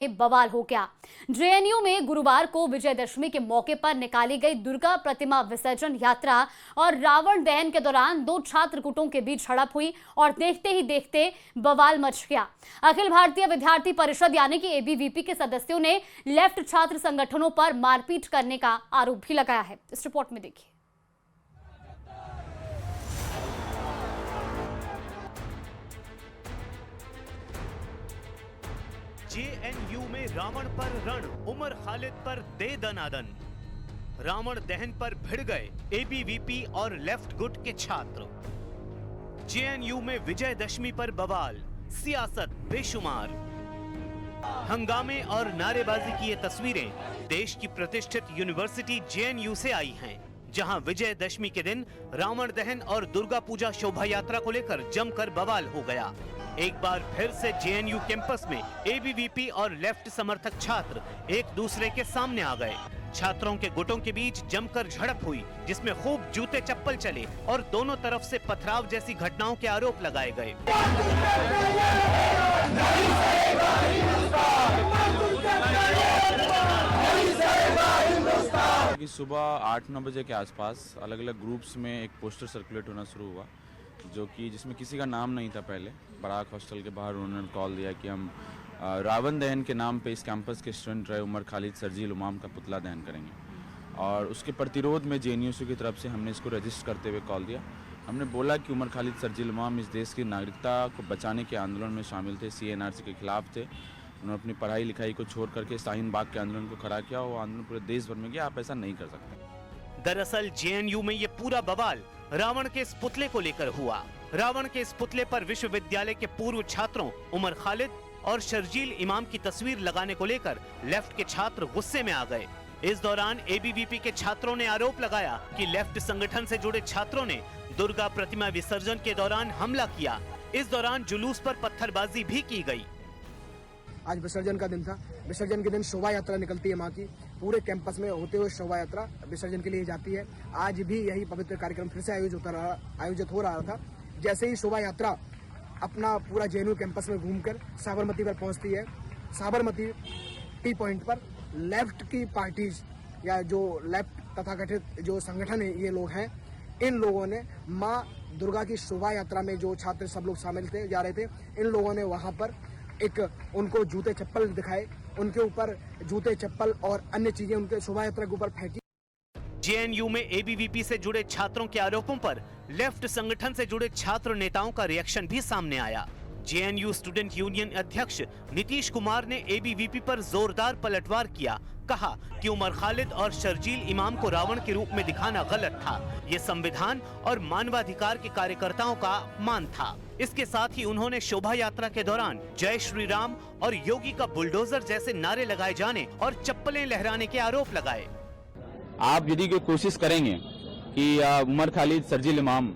बवाल हो गया। जेएनयू में गुरुवार को विजयदशमी के मौके पर निकाली गई दुर्गा प्रतिमा विसर्जन यात्रा और रावण दहन के दौरान दो छात्र गुटों के बीच झड़प हुई और देखते ही देखते बवाल मच गया। अखिल भारतीय विद्यार्थी परिषद यानी कि एबीवीपी के सदस्यों ने लेफ्ट छात्र संगठनों पर मारपीट करने का आरोप भी लगाया है। इस रिपोर्ट में देखिए। जेएनयू में रावण पर रण, उमर खालिद पर दे दनादन। रावण दहन पर भिड़ गए एबीवीपी और लेफ्ट गुट के छात्र। जेएनयू में विजयदशमी पर बवाल, सियासत बेशुमार। हंगामे और नारेबाजी की ये तस्वीरें देश की प्रतिष्ठित यूनिवर्सिटी जेएनयू से आई हैं, जहां विजयदशमी के दिन रावण दहन और दुर्गा पूजा शोभा यात्रा को लेकर जमकर बवाल हो गया। एक बार फिर से जेएनयू कैंपस में एबीवीपी और लेफ्ट समर्थक छात्र एक दूसरे के सामने आ गए। छात्रों के गुटों के बीच जमकर झड़प हुई, जिसमें खूब जूते चप्पल चले और दोनों तरफ से पथराव जैसी घटनाओं के आरोप लगाए गए। कि सुबह 8-9 बजे के आसपास अलग अलग ग्रुप्स में एक पोस्टर सर्कुलेट होना शुरू हुआ, जो कि जिसमें किसी का नाम नहीं था। पहले बराक हॉस्टल के बाहर उन्होंने कॉल दिया कि हम रावण दहन के नाम पे इस कैंपस के स्टूडेंट रहे उमर खालिद शर्जील इमाम का पुतला दहन करेंगे, और उसके प्रतिरोध में जेएनयू की तरफ से हमने इसको रजिस्टर करते हुए कॉल दिया। हमने बोला कि उमर खालिद शर्जील इमाम इस देश की नागरिकता को बचाने के आंदोलन में शामिल थे, सीएनआरसी के खिलाफ थे। उन्होंने अपनी पढ़ाई लिखाई को छोड़ करके शाहीन बाग के आंदोलन को खड़ा किया। वो आंदोलन पूरे देश भर में गया। आप ऐसा नहीं कर सकते। दरअसल जेएनयू में ये पूरा बवाल रावण के इस पुतले को लेकर हुआ। रावण के इस पुतले पर विश्वविद्यालय के पूर्व छात्रों उमर खालिद और शर्जील इमाम की तस्वीर लगाने को लेकर लेफ्ट के छात्र गुस्से में आ गए। इस दौरान एबीवीपी के छात्रों ने आरोप लगाया कि लेफ्ट संगठन से जुड़े छात्रों ने दुर्गा प्रतिमा विसर्जन के दौरान हमला किया। इस दौरान जुलूस पर पत्थरबाजी भी की गई। आज विसर्जन का दिन था। विसर्जन के दिन शोभा यात्रा निकलती है माँ की, पूरे कैंपस में होते हुए शोभा यात्रा विसर्जन के लिए जाती है। आज भी यही पवित्र कार्यक्रम फिर से आयोजित हो रहा था। जैसे ही शोभा यात्रा अपना पूरा जेएनयू कैंपस में घूमकर साबरमती पर पहुंचती है, साबरमती टी पॉइंट पर लेफ्ट की पार्टीज या जो लेफ्ट तथाकथित जो संगठन है ये लोग हैं, इन लोगों ने माँ दुर्गा की शोभा यात्रा में जो छात्र सब लोग शामिल थे जा रहे थे, इन लोगों ने वहां पर एक उनको जूते चप्पल दिखाए, उनके ऊपर जूते चप्पल और अन्य चीजें उनके शोभा यात्रा के ऊपर फेंकी। जेएनयू में एबीवीपी से जुड़े छात्रों के आरोपों पर लेफ्ट संगठन से जुड़े छात्र नेताओं का रिएक्शन भी सामने आया। जेएनयू स्टूडेंट यूनियन अध्यक्ष नीतीश कुमार ने एबीवीपी पर जोरदार पलटवार किया। कहा कि उमर खालिद और शर्जील इमाम को रावण के रूप में दिखाना गलत था। ये संविधान और मानवाधिकार के कार्यकर्ताओं का अपमान था। इसके साथ ही उन्होंने शोभा यात्रा के दौरान जय श्री राम और योगी का बुलडोजर जैसे नारे लगाए जाने और चप्पलें लहराने के आरोप लगाए। आप यदि कोई कोशिश करेंगे कि उमर खालिद शर्जील इमाम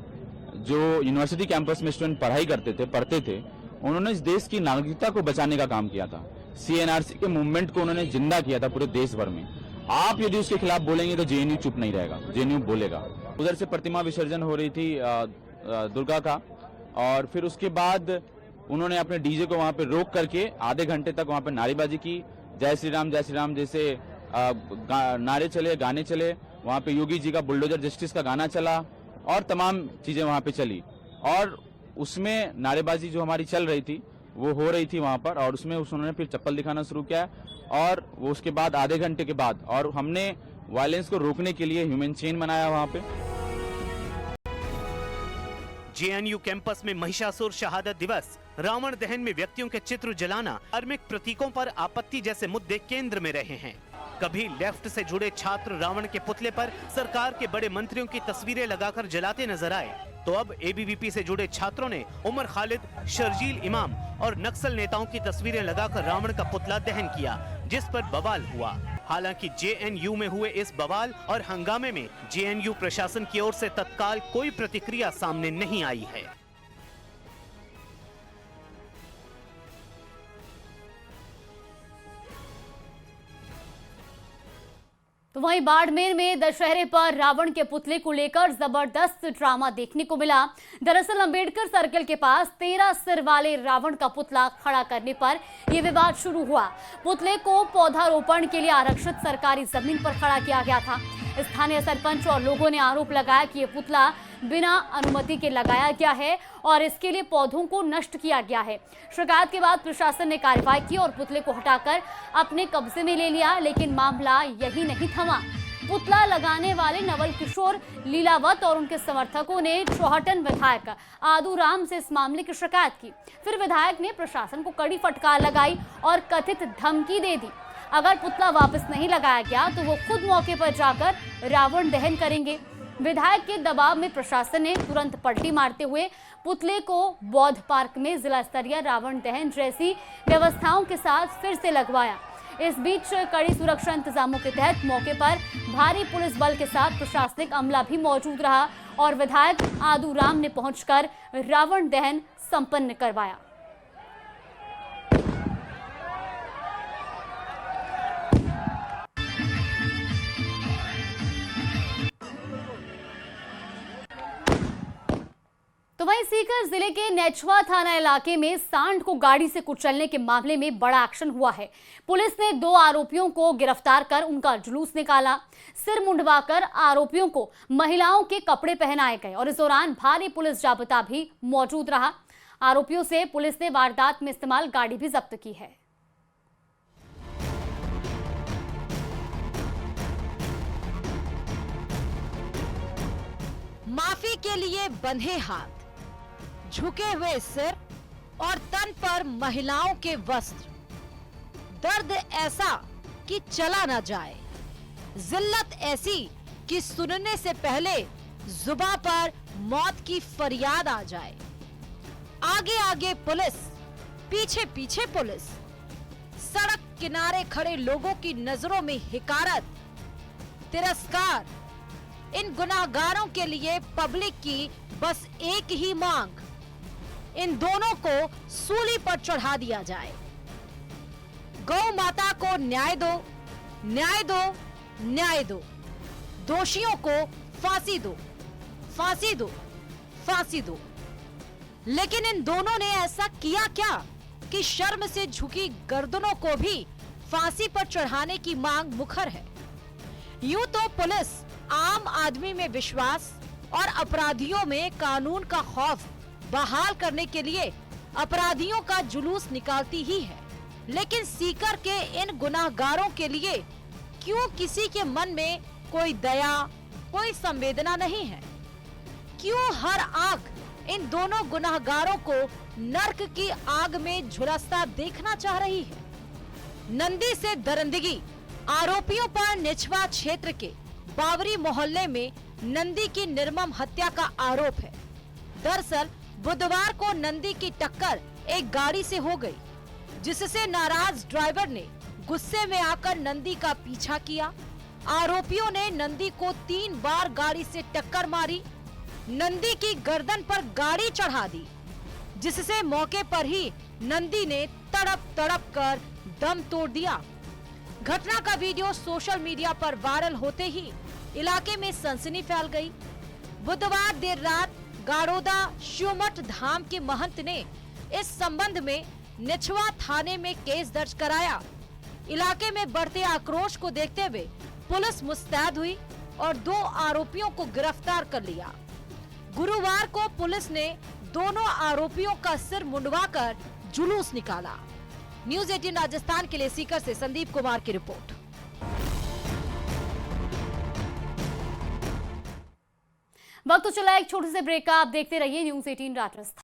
जो यूनिवर्सिटी कैंपस में स्टूडेंट पढ़ाई करते थे, पढ़ते थे, उन्होंने इस देश की नागरिकता को बचाने का काम किया था। सीएनआरसी के मूवमेंट को उन्होंने जिंदा किया था पूरे देश भर में। आप यदि उसके खिलाफ बोलेंगे तो जेएनयू चुप नहीं रहेगा, जेएनयू बोलेगा। उधर से प्रतिमा विसर्जन हो रही थी दुर्गा का, और फिर उसके बाद उन्होंने अपने डीजे को वहां पे रोक करके आधे घंटे तक वहां पे नारेबाजी की। जय श्री राम जैसे नारे चले, गाने चले। वहां पे योगी जी का बुलडोजर जस्टिस का गाना चला और तमाम चीजें वहां पे चली, और उसमें नारेबाजी जो हमारी चल रही थी वो हो रही थी वहां पर, और उसमें उन्होंने फिर चप्पल दिखाना शुरू किया। और वो उसके बाद आधे घंटे के बाद, और हमने वायलेंस को रोकने के लिए ह्यूमन चेन बनाया वहां पे। जेएनयू कैंपस में महिषासुर शहादत दिवस, रावण दहन में व्यक्तियों के चित्र जलाना, धार्मिक प्रतीकों पर आपत्ति जैसे मुद्दे केंद्र में रहे हैं। कभी लेफ्ट से जुड़े छात्र रावण के पुतले पर सरकार के बड़े मंत्रियों की तस्वीरें लगाकर जलाते नजर आए, तो अब एबीवीपी से जुड़े छात्रों ने उमर खालिद, शर्जील इमाम और नक्सल नेताओं की तस्वीरें लगाकर रावण का पुतला दहन किया, जिस पर बवाल हुआ। हालांकि जेएनयू में हुए इस बवाल और हंगामे में जेएनयू प्रशासन की ओर से तत्काल कोई प्रतिक्रिया सामने नहीं आई है। तो वहीं बाड़मेर में दशहरे पर रावण के पुतले को लेकर जबरदस्त ड्रामा देखने को मिला। दरअसल अंबेडकर सर्कल के पास 13 सिर वाले रावण का पुतला खड़ा करने पर यह विवाद शुरू हुआ। पुतले को पौधारोपण के लिए आरक्षित सरकारी जमीन पर खड़ा किया गया था। स्थानीय सरपंच और लोगों ने आरोप लगाया कि यह पुतला बिना अनुमति के लगाया गया है और इसके लिए पौधों को नष्ट किया गया है। शिकायत के बाद प्रशासन ने कार्रवाई की और पुतले को हटाकर अपने कब्जे में ले लिया, लेकिन मामला यही नहीं थमा। पुतला लगाने वाले नवल किशोर लीलावत और उनके समर्थकों ने चौहटन विधायक आदूराम से इस मामले की शिकायत की। फिर विधायक ने प्रशासन को कड़ी फटकार लगाई और कथित धमकी दे दी। अगर पुतला वापस नहीं लगाया गया तो वो खुद मौके पर जाकर रावण दहन करेंगे। विधायक के दबाव में प्रशासन ने तुरंत पलटी मारते हुए पुतले को बौद्ध पार्क में जिला स्तरीय रावण दहन जैसी व्यवस्थाओं के साथ फिर से लगवाया। इस बीच कड़ी सुरक्षा इंतजामों के तहत मौके पर भारी पुलिस बल के साथ प्रशासनिक अमला भी मौजूद रहा और विधायक आदूराम ने पहुंचकर रावण दहन संपन्न करवाया। तो वहीं सीकर जिले के नेछवा थाना इलाके में सांड को गाड़ी से कुचलने के मामले में बड़ा एक्शन हुआ है। पुलिस ने 2 आरोपियों को गिरफ्तार कर उनका जुलूस निकाला। सिर मुंडवाकर आरोपियों को महिलाओं के कपड़े पहनाए गए और इस दौरान भारी पुलिस जाब्ता भी मौजूद रहा। आरोपियों से पुलिस ने वारदात में इस्तेमाल गाड़ी भी जब्त की है। माफी के लिए बंधे हाथ, झुके हुए सिर और तन पर महिलाओं के वस्त्र, दर्द ऐसा कि चला ना जाए, जिल्लत ऐसी कि सुनने से पहले जुबां पर मौत की फरियाद आ जाए। आगे आगे पुलिस, पीछे पीछे पुलिस, सड़क किनारे खड़े लोगों की नजरों में हिकारत, तिरस्कार। इन गुनाहगारों के लिए पब्लिक की बस एक ही मांग, इन दोनों को सूली पर चढ़ा दिया जाए। गौ माता को न्याय दो, न्याय दो, न्याय दो। दोषियों को फांसी दो, फांसी दो, फांसी दो। लेकिन इन दोनों ने ऐसा किया क्या कि शर्म से झुकी गर्दनों को भी फांसी पर चढ़ाने की मांग मुखर है। यूं तो पुलिस आम आदमी में विश्वास और अपराधियों में कानून का खौफ बहाल करने के लिए अपराधियों का जुलूस निकालती ही है, लेकिन सीकर के इन गुनाहगारों के लिए क्यों किसी के मन में कोई दया, कोई संवेदना नहीं है? क्यों हर आंख इन दोनों गुनाहगारों को नर्क की आग में झुलसता देखना चाह रही है? नंदी से दरिंदगी, आरोपियों पर नेछवा क्षेत्र के बावरी मोहल्ले में नंदी की निर्मम हत्या का आरोप है। दरअसल बुधवार को नंदी की टक्कर एक गाड़ी से हो गई, जिससे नाराज ड्राइवर ने गुस्से में आकर नंदी का पीछा किया। आरोपियों ने नंदी को 3 बार गाड़ी से टक्कर मारी, नंदी की गर्दन पर गाड़ी चढ़ा दी, जिससे मौके पर ही नंदी ने तड़प तड़प कर दम तोड़ दिया। घटना का वीडियो सोशल मीडिया पर वायरल होते ही इलाके में सनसनी फैल गई। बुधवार देर रात गाड़ोदा शिवमठ धाम के महंत ने इस संबंध में नेछवा थाने में केस दर्ज कराया। इलाके में बढ़ते आक्रोश को देखते हुए पुलिस मुस्तैद हुई और 2 आरोपियों को गिरफ्तार कर लिया। गुरुवार को पुलिस ने दोनों आरोपियों का सिर मुंडवाकर जुलूस निकाला। न्यूज़ 18 राजस्थान के लिए सीकर से संदीप कुमार की रिपोर्ट। वक्त तो चला एक छोटे से ब्रेक का। आप देखते रहिए न्यूज़ 18 राजस्थान।